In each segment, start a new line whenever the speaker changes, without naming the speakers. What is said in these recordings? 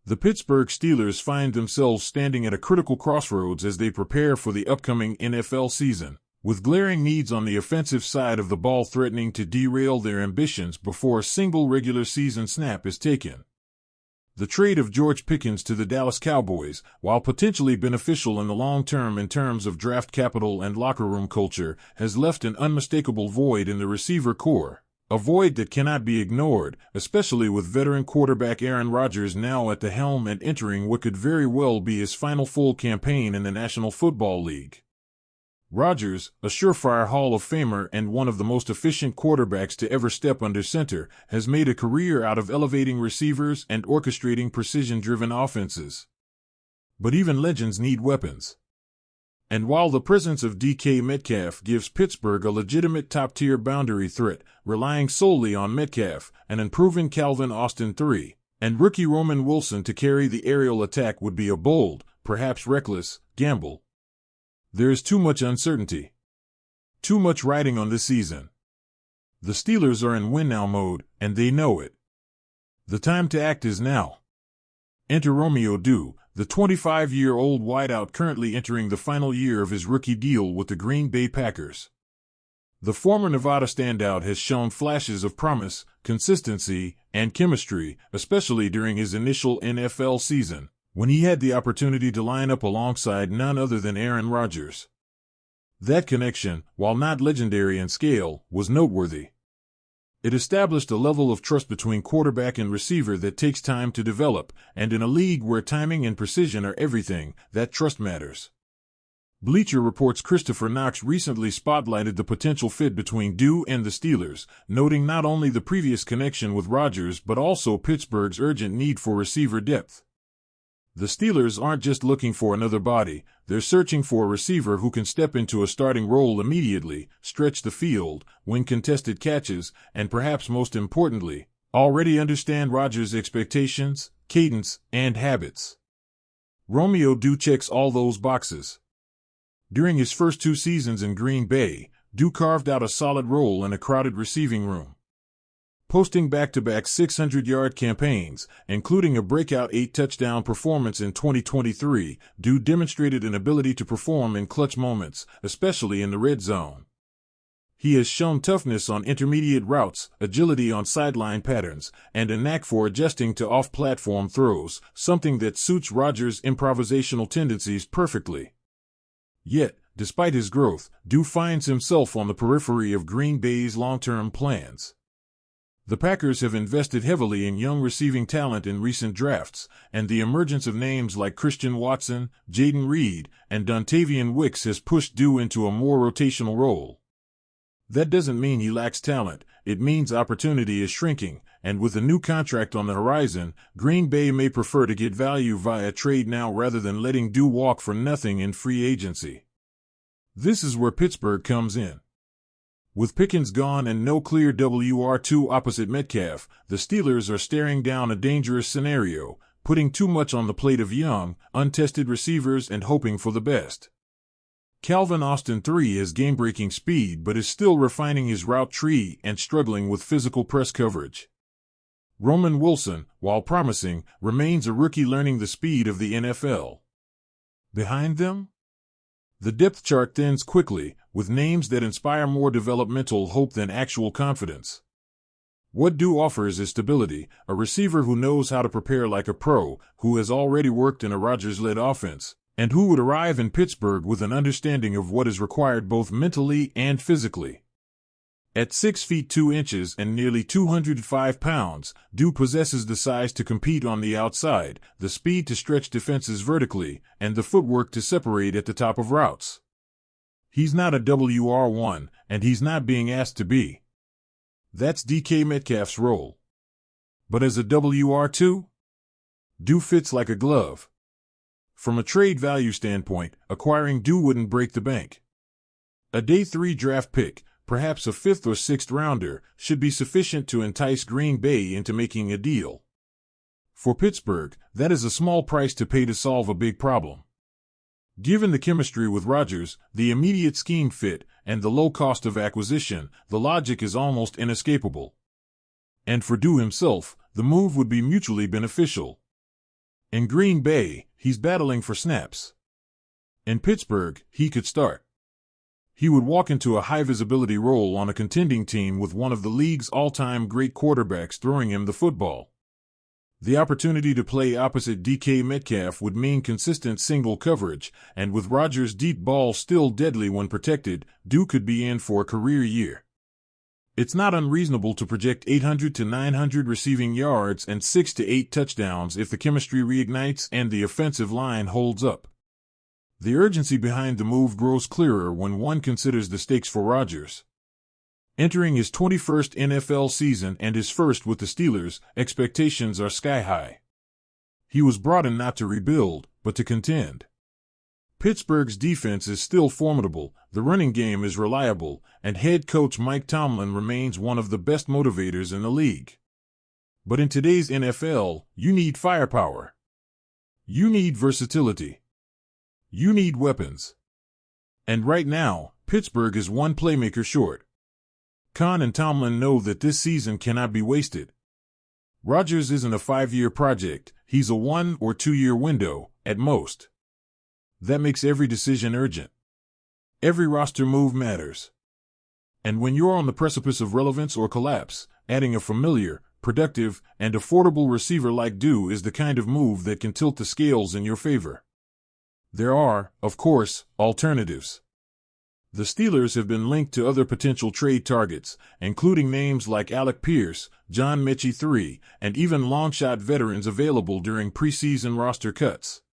The Pittsburgh Steelers find themselves standing at a critical crossroads as they prepare for the upcoming NFL season, with glaring needs on the offensive side of the ball threatening to derail their ambitions before a single regular season snap is taken. The trade of George Pickens to the Dallas Cowboys, while potentially beneficial in the long term in terms of draft capital and locker room culture, has left an unmistakable void in the receiver core. A void that cannot be ignored, especially with veteran quarterback Aaron Rodgers now at the helm and entering what could very well be his final full campaign in the National Football League. Rodgers, a surefire Hall of Famer and one of the most efficient quarterbacks to ever step under center, has made a career out of elevating receivers and orchestrating precision-driven offenses. But even legends need weapons. And while the presence of DK Metcalf gives Pittsburgh a legitimate top-tier boundary threat, relying solely on Metcalf, an unproven Calvin Austin III, and rookie Roman Wilson to carry the aerial attack would be a bold, perhaps reckless, gamble. There is too much uncertainty. Too much riding on this season. The Steelers are in win-now mode, and they know it. The time to act is now. Enter Romeo Doubs, the 25-year-old wideout currently entering the final year of his rookie deal with the Green Bay Packers. The former Nevada standout has shown flashes of promise, consistency, and chemistry, especially during his initial NFL season, when he had the opportunity to line up alongside none other than Aaron Rodgers. That connection, while not legendary in scale, was noteworthy. It established a level of trust between quarterback and receiver that takes time to develop, and in a league where timing and precision are everything, that trust matters. Bleacher Report's Christopher Knox recently spotlighted the potential fit between Doubs and the Steelers, noting not only the previous connection with Rodgers but also Pittsburgh's urgent need for receiver depth. The Steelers aren't just looking for another body, they're searching for a receiver who can step into a starting role immediately, stretch the field, win contested catches, and perhaps most importantly, already understand Rodgers' expectations, cadence, and habits. Romeo Doubs checks all those boxes. During his first 2 seasons in Green Bay, Doubs carved out a solid role in a crowded receiving room. Posting back-to-back 600-yard campaigns, including a breakout 8-touchdown performance in 2023, Doubs demonstrated an ability to perform in clutch moments, especially in the red zone. He has shown toughness on intermediate routes, agility on sideline patterns, and a knack for adjusting to off-platform throws, something that suits Rodgers' improvisational tendencies perfectly. Yet, despite his growth, Doubs finds himself on the periphery of Green Bay's long-term plans. The Packers have invested heavily in young receiving talent in recent drafts, and the emergence of names like Christian Watson, Jaden Reed, and Dontavian Wicks has pushed Doubs into a more rotational role. That doesn't mean he lacks talent, it means opportunity is shrinking, and with a new contract on the horizon, Green Bay may prefer to get value via trade now rather than letting Doubs walk for nothing in free agency. This is where Pittsburgh comes in. With Pickens gone and no clear WR2 opposite Metcalf, the Steelers are staring down a dangerous scenario, putting too much on the plate of young, untested receivers and hoping for the best. Calvin Austin III has game-breaking speed but is still refining his route tree and struggling with physical press coverage. Roman Wilson, while promising, remains a rookie learning the speed of the NFL. Behind them? The depth chart thins quickly, with names that inspire more developmental hope than actual confidence. What Doubs offers is stability, a receiver who knows how to prepare like a pro, who has already worked in a Rodgers-led offense, and who would arrive in Pittsburgh with an understanding of what is required both mentally and physically. At 6 feet 2 inches and nearly 205 pounds, Doubs possesses the size to compete on the outside, the speed to stretch defenses vertically, and the footwork to separate at the top of routes. He's not a WR1, and he's not being asked to be. That's DK Metcalf's role. But as a WR2? Doubs fits like a glove. From a trade value standpoint, acquiring Doubs wouldn't break the bank. A day 3 draft pick, perhaps a 5th or 6th rounder, should be sufficient to entice Green Bay into making a deal. For Pittsburgh, that is a small price to pay to solve a big problem. Given the chemistry with Rodgers, the immediate scheme fit, and the low cost of acquisition, the logic is almost inescapable. And for Dew himself, the move would be mutually beneficial. In Green Bay, he's battling for snaps. In Pittsburgh, he could start. He would walk into a high-visibility role on a contending team with one of the league's all-time great quarterbacks throwing him the football. The opportunity to play opposite DK Metcalf would mean consistent single coverage, and with Rodgers' deep ball still deadly when protected, Dew could be in for a career year. It's not unreasonable to project 800 to 900 receiving yards and 6 to 8 touchdowns if the chemistry reignites and the offensive line holds up. The urgency behind the move grows clearer when one considers the stakes for Rodgers. Entering his 21st NFL season and his first with the Steelers, expectations are sky-high. He was brought in not to rebuild, but to contend. Pittsburgh's defense is still formidable, the running game is reliable, and head coach Mike Tomlin remains one of the best motivators in the league. But in today's NFL, you need firepower. You need versatility. You need weapons. And right now, Pittsburgh is one playmaker short. Khan and Tomlin know that this season cannot be wasted. Rodgers isn't a 5-year project, he's a 1 or 2 year window, at most. That makes every decision urgent. Every roster move matters. And when you're on the precipice of relevance or collapse, adding a familiar, productive, and affordable receiver like Dew is the kind of move that can tilt the scales in your favor. There are, of course, alternatives. The Steelers have been linked to other potential trade targets, including names like Alec Pierce, John Mechie III, and even long-shot veterans available during preseason roster cuts.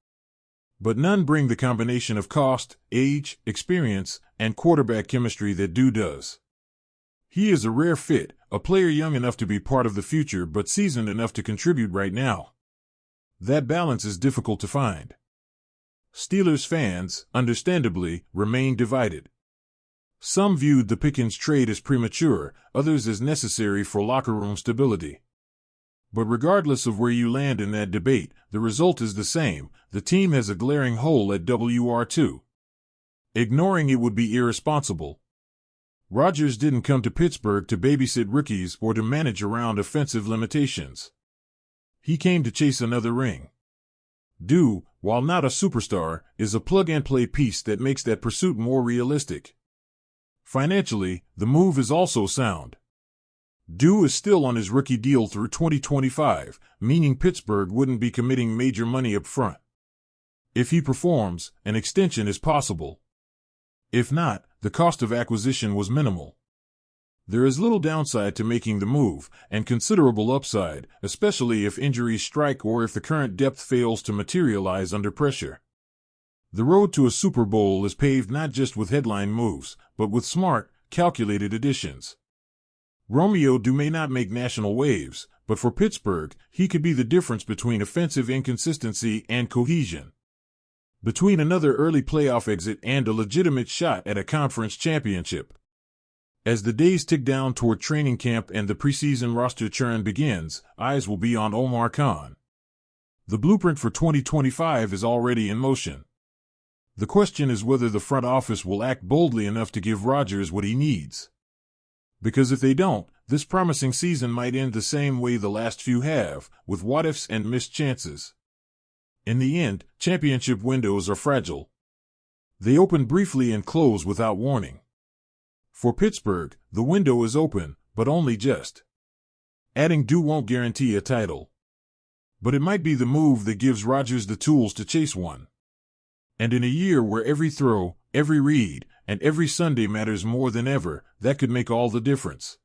But none bring the combination of cost, age, experience, and quarterback chemistry that Dew does. He is a rare fit, a player young enough to be part of the future but seasoned enough to contribute right now. That balance is difficult to find. Steelers fans, understandably, remain divided. Some viewed the Pickens trade as premature, others as necessary for locker room stability. But regardless of where you land in that debate, the result is the same: the team has a glaring hole at WR2. Ignoring it would be irresponsible. Rodgers didn't come to Pittsburgh to babysit rookies or to manage around offensive limitations. He came to chase another ring. Dew, while not a superstar, is a plug-and-play piece that makes that pursuit more realistic. Financially, the move is also sound. Dew is still on his rookie deal through 2025, meaning Pittsburgh wouldn't be committing major money up front. If he performs, an extension is possible. If not, the cost of acquisition was minimal. There is little downside to making the move, and considerable upside, especially if injuries strike or if the current depth fails to materialize under pressure. The road to a Super Bowl is paved not just with headline moves, but with smart, calculated additions. Romeo Dew may not make national waves, but for Pittsburgh, he could be the difference between offensive inconsistency and cohesion. Between another early playoff exit and a legitimate shot at a conference championship. As the days tick down toward training camp and the preseason roster churn begins, eyes will be on Omar Khan. The blueprint for 2025 is already in motion. The question is whether the front office will act boldly enough to give Rodgers what he needs. Because if they don't, this promising season might end the same way the last few have, with what-ifs and missed chances. In the end, championship windows are fragile. They open briefly and close without warning. For Pittsburgh, the window is open, but only just. Adding Dew won't guarantee a title. But it might be the move that gives Rodgers the tools to chase one. And in a year where every throw, every read, and every Sunday matters more than ever, that could make all the difference.